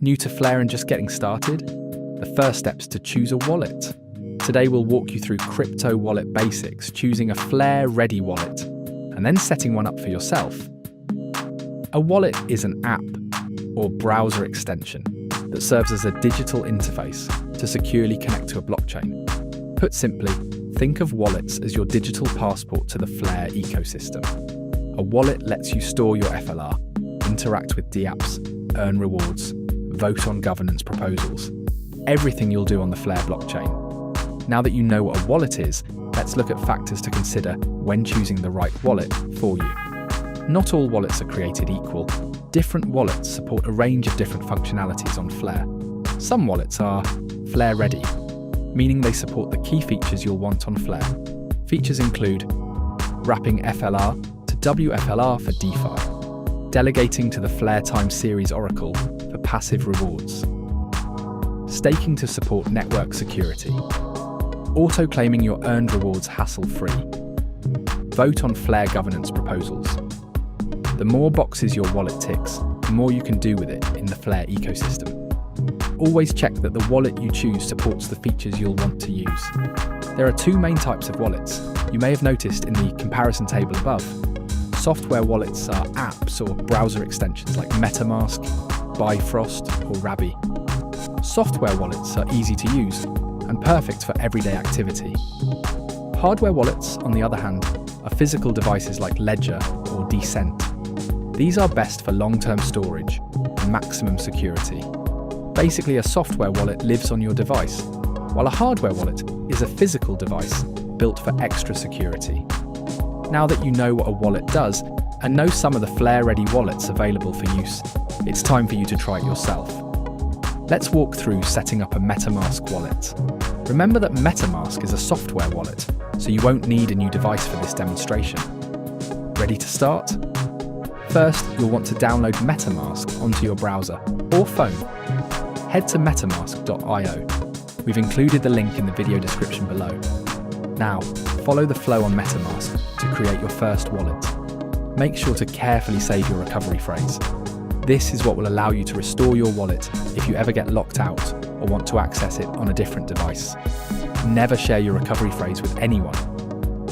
New to Flare and just getting started? The first step is to choose a wallet. Today we'll walk you through crypto wallet basics, choosing a Flare-ready wallet, and then setting one up for yourself. A wallet is an app or browser extension that serves as a digital interface to securely connect to a blockchain. Put simply, think of wallets as your digital passport to the Flare ecosystem. A wallet lets you store your FLR, interact with dApps, earn rewards, vote on governance proposals. Everything you'll do on the Flare blockchain. Now that you know what a wallet is, let's look at factors to consider when choosing the right wallet for you. Not all wallets are created equal. Different wallets support a range of different functionalities on Flare. Some wallets are Flare ready, meaning they support the key features you'll want on Flare. Features include wrapping FLR to WFLR for DeFi, delegating to the Flare Time Series Oracle for passive rewards, staking to support network security, auto-claiming your earned rewards hassle-free, vote on Flare governance proposals. The more boxes your wallet ticks, the more you can do with it in the Flare ecosystem. Always check that the wallet you choose supports the features you'll want to use. There are two main types of wallets you may have noticed in the comparison table above. Software wallets are apps or browser extensions like MetaMask, Bifrost, or Rabby. Software wallets are easy to use and perfect for everyday activity. Hardware wallets, on the other hand, are physical devices like Ledger or Decent. These are best for long-term storage and maximum security. Basically, a software wallet lives on your device, while a hardware wallet is a physical device built for extra security. Now that you know what a wallet does and know some of the Flare-ready wallets available for use, it's time for you to try it yourself. Let's walk through setting up a MetaMask wallet. Remember that MetaMask is a software wallet, so you won't need a new device for this demonstration. Ready to start? First, you'll want to download MetaMask onto your browser or phone. Head to metamask.io. We've included the link in the video description below. Now, follow the flow on MetaMask to create your first wallet. Make sure to carefully save your recovery phrase. This is what will allow you to restore your wallet if you ever get locked out or want to access it on a different device. Never share your recovery phrase with anyone.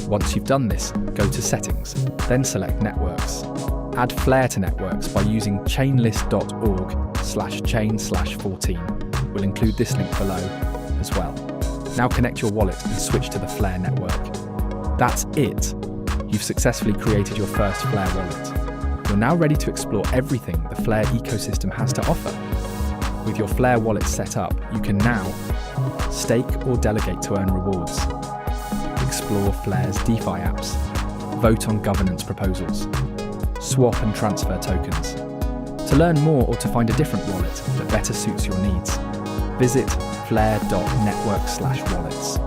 Once you've done this, go to Settings, then select Networks. Add Flare to networks by using chainlist.org/chain/14. We'll include this link below as well. Now connect your wallet and switch to the Flare network. That's it. You've successfully created your first Flare wallet. You're now ready to explore everything the Flare ecosystem has to offer. With your Flare wallet set up, you can now stake or delegate to earn rewards, explore Flare's DeFi apps, vote on governance proposals, swap and transfer tokens. To learn more or to find a different wallet that better suits your needs, visit flare.network/wallets.